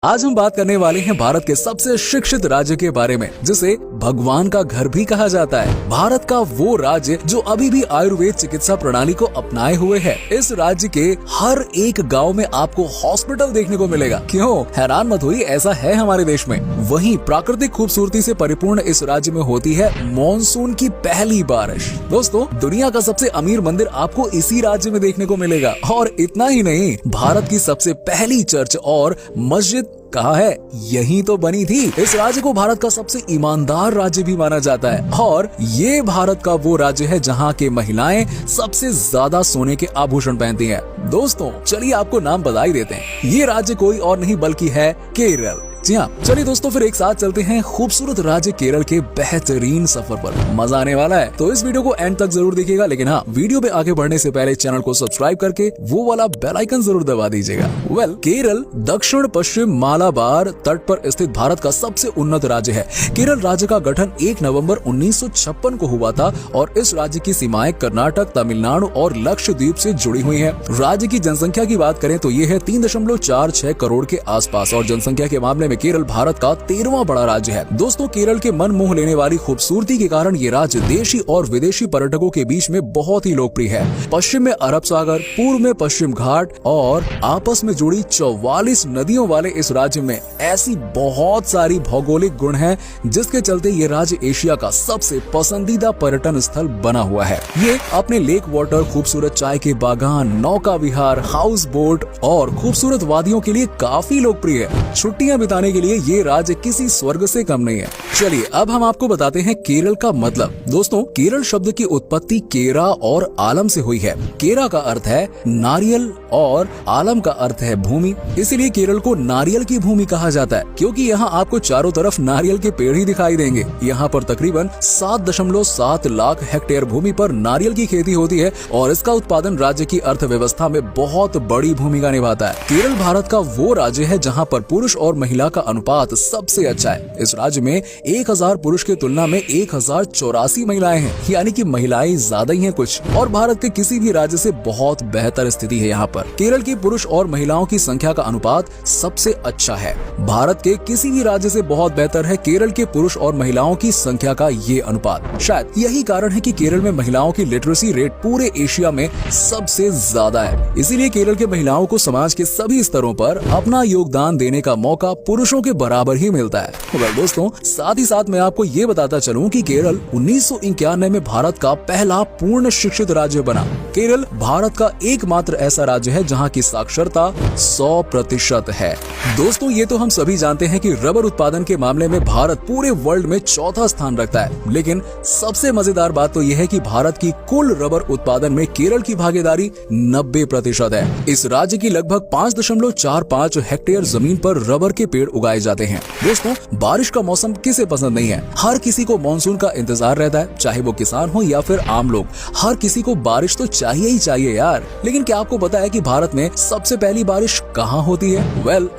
आज हम बात करने वाले हैं भारत के सबसे शिक्षित राज्य के बारे में, जिसे भगवान का घर भी कहा जाता है। भारत का वो राज्य जो अभी भी आयुर्वेद चिकित्सा प्रणाली को अपनाए हुए है। इस राज्य के हर एक गांव में आपको हॉस्पिटल देखने को मिलेगा। क्यों हैरान मत हुई, ऐसा है हमारे देश में। वहीं प्राकृतिक खूबसूरती से परिपूर्ण इस राज्य में होती है मॉनसून की पहली बारिश। दोस्तों, दुनिया का सबसे अमीर मंदिर आपको इसी राज्य में देखने को मिलेगा। और इतना ही नहीं, भारत की सबसे पहली चर्च और मस्जिद कहाँ है, यही तो बनी थी। इस राज्य को भारत का सबसे ईमानदार राज्य भी माना जाता है। और ये भारत का वो राज्य है जहाँ के महिलाएं सबसे ज्यादा सोने के आभूषण पहनती हैं। दोस्तों, चलिए आपको नाम बता ही देते हैं। ये राज्य कोई और नहीं बल्कि है केरल। जी हाँ, चलिए दोस्तों फिर एक साथ चलते हैं खूबसूरत राज्य केरल के बेहतरीन सफर पर। मजा आने वाला है, तो इस वीडियो को एंड तक जरूर देखिएगा। लेकिन हाँ, वीडियो पे आगे बढ़ने से पहले चैनल को सब्सक्राइब करके वो वाला बेल आइकन जरूर दबा दीजिएगा। केरल दक्षिण पश्चिम मालाबार तट पर स्थित भारत का सबसे उन्नत राज्य है। केरल राज्य का गठन 1 नवंबर 1956 को हुआ था और इस राज्य की सीमाएं कर्नाटक, तमिलनाडु और लक्षद्वीप से जुड़ी हुई है। राज्य की जनसंख्या की बात करें तो ये है 3.46 करोड़ के आसपास और जनसंख्या के मामले में केरल भारत का 13वां बड़ा राज्य है। दोस्तों, केरल के मन मोह लेने वाली खूबसूरती के कारण ये राज्य देशी और विदेशी पर्यटकों के बीच में बहुत ही लोकप्रिय है। पश्चिम में अरब सागर, पूर्व में पश्चिम घाट और आपस में जुड़ी 44 नदियों वाले इस राज्य में ऐसी बहुत सारी भौगोलिक गुण हैं, जिसके चलते ये राज्य एशिया का सबसे पसंदीदा पर्यटन स्थल बना हुआ है। ये अपने लेक वाटर, खूबसूरत चाय के बागान, नौका विहार, हाउस बोट और खूबसूरत वादियों के लिए काफी लोकप्रिय है। छुट्टियां बिताने के लिए ये राज्य किसी स्वर्ग से कम नहीं है। चलिए अब हम आपको बताते हैं केरल का मतलब। दोस्तों, केरल शब्द की उत्पत्ति केरा और आलम से हुई है। केरा का अर्थ है नारियल और आलम का अर्थ है भूमि। इसीलिए केरल को नारियल की भूमि कहा जाता है, क्योंकि यहाँ आपको चारों तरफ नारियल के पेड़ ही दिखाई देंगे। यहाँ पर तकरीबन 7.7 लाख हेक्टेयर भूमि पर नारियल की खेती होती है और इसका उत्पादन राज्य की अर्थव्यवस्था में बहुत बड़ी भूमिका निभाता है। केरल भारत का वो राज्य है जहाँ पर पुरुष और महिला का अनुपात सबसे अच्छा है। इस राज्य में 1000 पुरुष की तुलना में 1084 महिलाएं हैं, यानी कि महिलाएं ज्यादा ही हैं कुछ। और भारत के किसी भी राज्य से बहुत बेहतर स्थिति है यहाँ पर। केरल की पुरुष और महिलाओं की संख्या का अनुपात सबसे अच्छा है। भारत के किसी भी राज्य से बहुत बेहतर है केरल के पुरुष और महिलाओं की संख्या का ये अनुपात। शायद यही कारण है कि केरल में महिलाओं की लिटरेसी रेट पूरे एशिया में सबसे ज्यादा है। इसीलिए केरल के महिलाओं को समाज के सभी स्तरों पर अपना योगदान देने का मौका पुरुषों के बराबर ही मिलता है। दोस्तों, साथ ही साथ मैं आपको ये बताता चलूं कि केरल 1991 में भारत का पहला पूर्ण शिक्षित राज्य बना। केरल भारत का एकमात्र ऐसा राज्य है जहां की साक्षरता 100% है। दोस्तों, ये तो हम सभी जानते हैं कि रबर उत्पादन के मामले में भारत पूरे वर्ल्ड में चौथा स्थान रखता है। लेकिन सबसे मजेदार बात तो यह है कि भारत की कुल रबर उत्पादन में केरल की भागीदारी 90% है। इस राज्य की लगभग 5.45 हेक्टेयर जमीन पर रबर के पेड़ उगाए जाते हैं। दोस्तों, बारिश का मौसम किसे पसंद नहीं है। हर किसी को मानसून का इंतजार रहता है, चाहे वो किसान हो या फिर आम लोग। हर किसी को बारिश तो चाहिए ही चाहिए यार। लेकिन क्या आपको पता है कि भारत में सबसे पहली बारिश कहाँ होती है?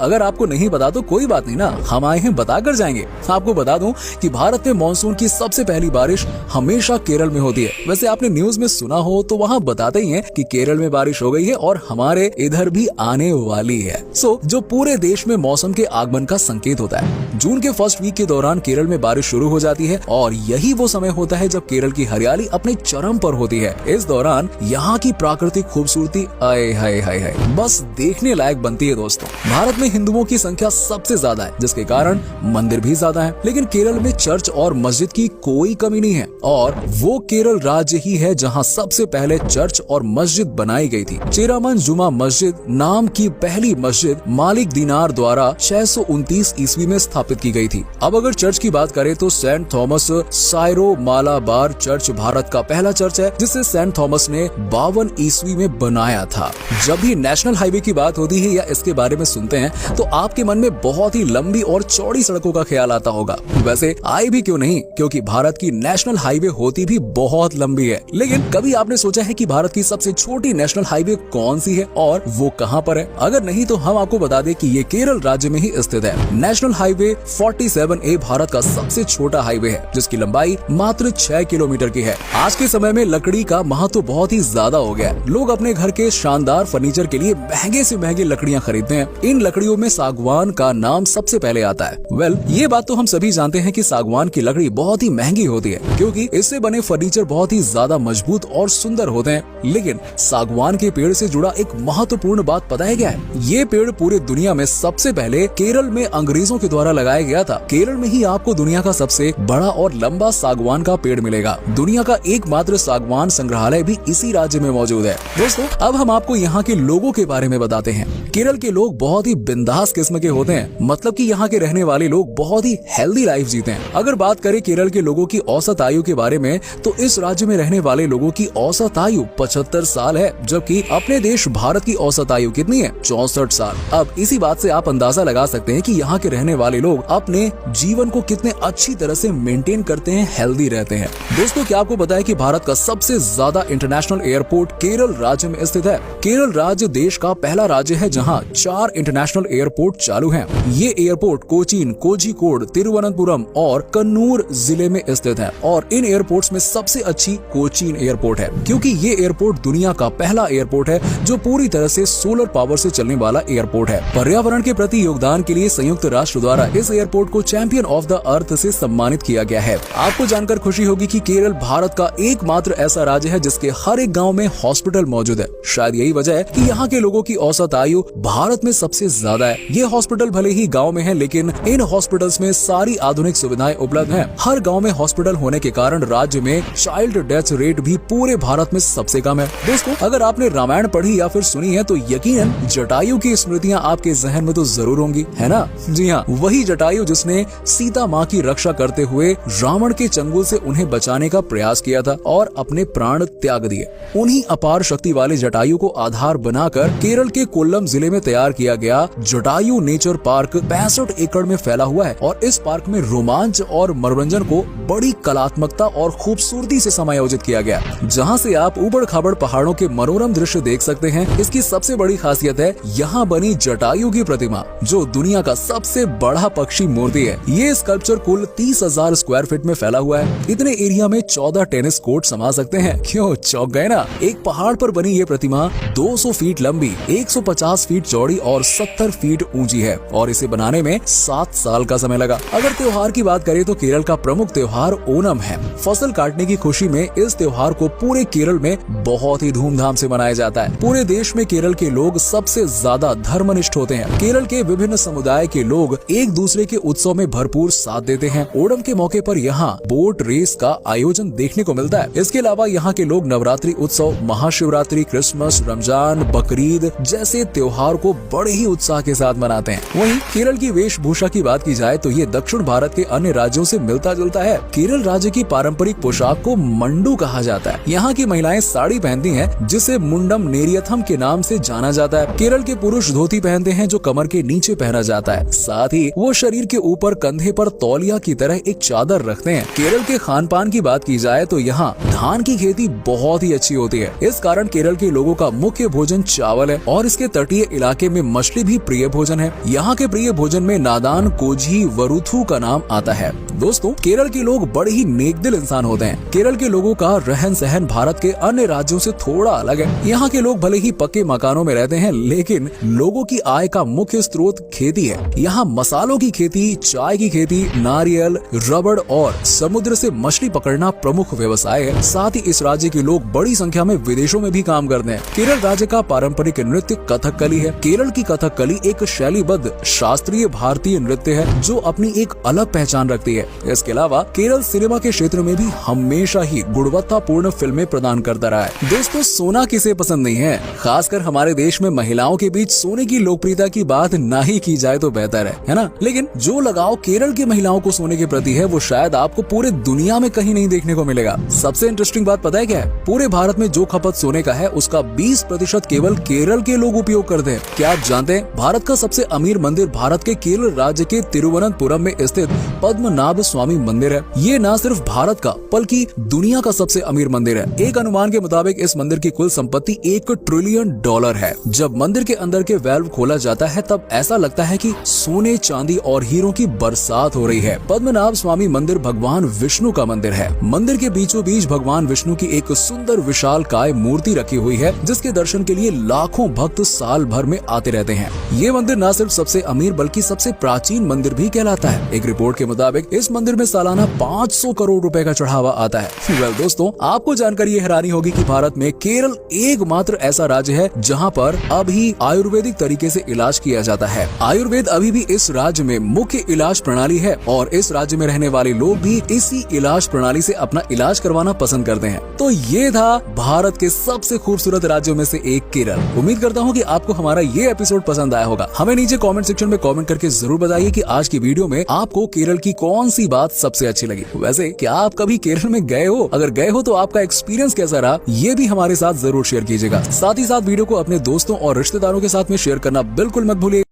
अगर आपको नहीं पता तो कोई बात नहीं ना, हम आए हैं बता कर जाएंगे। आपको बता दूं कि भारत में मानसून की सबसे पहली बारिश हमेशा केरल में होती है। वैसे आपने न्यूज में सुना हो तो वहाँ बताते ही है कि केरल में बारिश हो गई है और हमारे इधर भी आने वाली है। जो पूरे देश में मौसम के आगमन का संकेत होता है। जून के फर्स्ट वीक के दौरान केरल में बारिश शुरू हो जाती है और यही वो समय होता है जब केरल की हरियाली अपने चरम पर होती है। इस दौरान यहाँ की प्राकृतिक खूबसूरती आए हाय हाय हाय बस देखने लायक बनती है। दोस्तों, भारत में हिंदुओं की संख्या सबसे ज्यादा है, जिसके कारण मंदिर भी ज्यादा है। लेकिन केरल में चर्च और मस्जिद की कोई कमी नहीं है और वो केरल राज्य ही है जहाँ सबसे पहले चर्च और मस्जिद बनाई गई थी। चेरामन जुमा मस्जिद नाम की पहली मस्जिद मालिक दिनार द्वारा 629 ईस्वी में स्थापित की गई थी। अब अगर चर्च की बात करें तो Saint Thomas Syro Malabar church Bharat का पहला चर्च है, जिसे सेंट थॉमस ने 52 ईस्वी में बनाया था। जब भी नेशनल हाईवे की बात होती है या इसके बारे में सुनते हैं तो आपके मन में बहुत ही लंबी और चौड़ी सड़कों का ख्याल आता होगा। वैसे आए भी क्यों नहीं, क्योंकि भारत की नेशनल हाईवे होती भी बहुत लंबी है। लेकिन कभी आपने सोचा है कि भारत की सबसे छोटी नेशनल हाईवे कौन सी है और वो कहाँ पर है? अगर नहीं तो हम आपको बता दें कि ये केरल राज्य में ही स्थित स्थित है। नेशनल हाईवे 47A भारत का सबसे छोटा हाईवे है, जिसकी लंबाई मात्र 6 किलोमीटर की है। आज के समय में लकड़ी का महत्व बहुत ही ज्यादा हो गया है। लोग अपने घर के शानदार फर्नीचर के लिए महंगे से महंगे लकड़ियां खरीदते हैं। इन लकड़ियों में सागवान का नाम सबसे पहले आता है। ये बात तो हम सभी जानते हैं कि सागवान की लकड़ी बहुत ही महंगी होती है, क्योंकि इससे बने फर्नीचर बहुत ही ज्यादा मजबूत और सुंदर होते हैं। लेकिन सागवान के पेड़ से जुड़ा एक महत्वपूर्ण बात पता है क्या है? ये पेड़ पूरे दुनिया में सबसे पहले केरल में अंग्रेजों के द्वारा लगाया गया था। केरल में ही आपको दुनिया का सबसे बड़ा और लंबा सागवान का पेड़ मिलेगा। दुनिया का एकमात्र सागवान संग्रहालय भी इसी राज्य में मौजूद है। दोस्तों, अब हम आपको यहाँ के लोगों के बारे में बताते हैं। केरल के लोग बहुत ही बिंदास किस्म के होते हैं, मतलब कि यहाँ के रहने वाले लोग बहुत ही हेल्दी लाइफ जीते हैं। अगर बात करें केरल के लोगों की औसत आयु के बारे में, तो इस राज्य में रहने वाले लोगों की औसत आयु 75 साल है, जबकि अपने देश भारत की औसत आयु कितनी है? 64 साल। अब इसी बात से आप अंदाजा लगा सकते हैं कि यहाँ के रहने वाले लोग अपने जीवन को कितने अच्छी तरह से मेंटेन करते हैं, हेल्दी रहते हैं। दोस्तों, क्या आपको पता है कि भारत का सबसे ज्यादा इंटरनेशनल एयरपोर्ट केरल राज्य में स्थित है? केरल राज्य देश का पहला राज्य है जहाँ 4 इंटरनेशनल एयरपोर्ट चालू हैं। ये एयरपोर्ट कोचीन, कोझिकोड, तिरुवनंतपुरम और कन्नूर जिले में स्थित है। और इन एयरपोर्ट्स में सबसे अच्छी कोचीन एयरपोर्ट है, क्योंकि ये एयरपोर्ट दुनिया का पहला एयरपोर्ट है जो पूरी तरह से सोलर पावर से चलने वाला एयरपोर्ट है। पर्यावरण के प्रति योगदान के लिए संयुक्त राष्ट्र द्वारा इस एयरपोर्ट को चैंपियन ऑफ द अर्थ से सम्मानित किया गया है। आपको जानकर खुशी होगी कि केरल भारत का एकमात्र ऐसा राज्य है जिसके हर एक गाँव में हॉस्पिटल मौजूद है। शायद यही वजह है कि यहाँ के लोगों की औसत आयु भारत में सबसे ज्यादा है। ये हॉस्पिटल भले ही गाँव में है, लेकिन इन हॉस्पिटल्स में सारी आधुनिक सुविधाएं उपलब्ध हैं। हर गांव में हॉस्पिटल होने के कारण राज्य में चाइल्ड डेथ रेट भी पूरे भारत में सबसे कम है। दोस्तों, अगर आपने रामायण पढ़ी या फिर सुनी है तो यकीनन जटायु की स्मृतियां आपके जहन में तो जरूर होंगी, है ना? जी हाँ, वही जटायु जिसने सीता माँ की रक्षा करते हुए रावण के चंगुल से उन्हें बचाने का प्रयास किया था और अपने प्राण त्याग दिए। उन्हीं अपार शक्ति वाले जटायु को आधार बनाकर केरल के कोल्लम जिले में तैयार किया गया जटायु नेचर पार्क 65 एकड़ में फैला हुआ है। और इस पार्क में रोमांच और मनोरंजन को बड़ी कलात्मकता और खूबसूरती से समायोजित किया गया, जहां से आप ऊबड़ खाबड़ पहाड़ों के मनोरम दृश्य देख सकते हैं। इसकी सबसे बड़ी खासियत है यहाँ बनी जटायु की प्रतिमा, जो दुनिया का सबसे बड़ा पक्षी मूर्ति है। ये स्कल्पचर कुल 30,000 स्क्वायर फीट में फैला हुआ है। इतने एरिया में 14 टेनिस कोर्ट समा सकते हैं। क्यों चौंक गए ना? एक पहाड़ पर बनी ये प्रतिमा 200 फीट लंबी, 150 फीट चौड़ी और 70 फीट ऊंची है, और इसे बनाने में 7 साल का समय लगा। अगर त्योहार की बात करें तो केरल का प्रमुख त्योहार ओणम है। फसल काटने की खुशी में इस त्योहार को पूरे केरल में बहुत ही धूमधाम से मनाया जाता है। पूरे देश में केरल के लोग सबसे ज्यादा धर्मनिष्ठ होते हैं। केरल के विभिन्न समुदाय के लोग एक दूसरे के उत्सव में भरपूर साथ देते हैं। ओणम के मौके पर यहाँ बोट रेस का आयोजन देखने को मिलता है। इसके अलावा यहाँ के लोग नवरात्रि उत्सव, महाशिवरात्रि, क्रिसमस, रमजान, बकरीद जैसे त्योहार को बड़े ही उत्साह के साथ मनाते हैं। वहीं केरल की वेशभूषा की बात की जाए तो ये दक्षिण भारत के अन्य राज्यों से मिलता जुलता है। केरल राज्य की पारंपरिक पोशाक को मंडू कहा जाता है। यहाँ की महिलाएं साड़ी पहनती हैं, जिसे मुंडम नेरियथम के नाम से जाना जाता है। केरल के पुरुष धोती पहनते हैं, जो कमर के नीचे पहना जाता है। साथ ही वो शरीर के ऊपर कंधे पर तौलिया की तरह एक चादर रखते हैं। केरल के खान पान की बात की जाए तो यहाँ धान की खेती बहुत ही अच्छी होती है। इस कारण केरल के लोगों का मुख्य भोजन चावल है, और इसके तटीय इलाके में मछली भी प्रिय भोजन है। यहाँ के प्रिय भोजन में नादान, कोझी, वरुथु का नाम आता है। दोस्तों, केरल के लोग बड़े ही नेकदिल इंसान होते हैं। केरल के लोगों का रहन सहन भारत के अन्य राज्यों से थोड़ा अलग है। यहाँ के लोग भले ही पक्के मकानों में रहते हैं, लेकिन लोगों की आय का मुख्य स्रोत खेती है। यहाँ मसालों की खेती, चाय की खेती, नारियल, रबड़ और समुद्र से मछली पकड़ना प्रमुख व्यवसाय है। साथ ही इस राज्य के लोग बड़ी संख्या में विदेशों में भी काम करते हैं। केरल राज्य का पारंपरिक नृत्य कथकली है। केरल की कथकली एक शैलीबद्ध शास्त्रीय भारतीय नृत्य है, जो अपनी एक अलग पहचान रखती है। इसके अलावा केरल सिनेमा के क्षेत्र में भी हमेशा ही गुणवत्तापूर्ण फिल्में प्रदान करता रहा है। दोस्तों, सोना किसे पसंद नहीं है? खासकर हमारे देश में महिलाओं के बीच सोने की लोकप्रियता की बात ना ही की जाए तो बेहतर है ना? लेकिन जो लगाव केरल की महिलाओं को सोने के प्रति है, वो शायद आपको पूरे दुनिया में कहीं नहीं देखने को मिलेगा। सबसे इंटरेस्टिंग बात पता है क्या है? पूरे भारत में जो खपत सोने का है, उसका 20% केवल केरल के लोग उपयोग करते हैं। क्या आप जानते हैं भारत का सबसे अमीर मंदिर भारत के केरल राज्य के तिरुवनंतपुरम में स्थित पद्मनाभ स्वामी मंदिर है। ये न सिर्फ भारत का बल्कि दुनिया का सबसे अमीर मंदिर है। एक अनुमान के मुताबिक इस मंदिर की कुल संपत्ति $1 ट्रिलियन है। जब मंदिर के अंदर के वेल्व खोला जाता है, तब ऐसा लगता है कि सोने चांदी और हीरों की बरसात हो रही है। पद्मनाभ स्वामी मंदिर भगवान विष्णु का मंदिर है। मंदिर के बीचों बीच भगवान विष्णु की एक सुंदर विशाल काय मूर्ति रखी हुई है, जिसके दर्शन के लिए लाखों भक्त साल भर में आते रहते हैं। ये मंदिर न सिर्फ सबसे अमीर बल्कि सबसे प्राचीन मंदिर भी कहलाता है। एक रिपोर्ट के मुताबिक इस मंदिर में सालाना 500 करोड़ रुपए का चढ़ावा आता है। वेल दोस्तों, आपको जानकर ये हैरानी होगी कि भारत में केरल एकमात्र ऐसा राज्य है जहां पर अभी आयुर्वेदिक तरीके से इलाज किया जाता है। आयुर्वेद अभी भी इस राज्य में मुख्य इलाज प्रणाली है और इस राज्य में रहने वाले लोग भी इसी इलाज प्रणाली से अपना इलाज करवाना पसंद करते हैं। तो ये था भारत के सबसे खूबसूरत राज्यों में से एक केरल। उम्मीद करता हूँ कि आपको हमारा ये एपिसोड पसंद आया होगा। हमें नीचे कमेंट सेक्शन में कमेंट करके जरूर बताइए कि आज की वीडियो में आपको केरल की कौन सी बात सबसे अच्छी लगी। वैसे क्या आप कभी केरल में गए हो? अगर गए हो तो आपका एक्सपीरियंस कैसा रहा, ये भी हमारे साथ जरूर शेयर कीजिएगा। साथ ही साथ वीडियो को अपने दोस्तों और रिश्तेदारों के साथ में शेयर करना बिल्कुल मत भूलिए।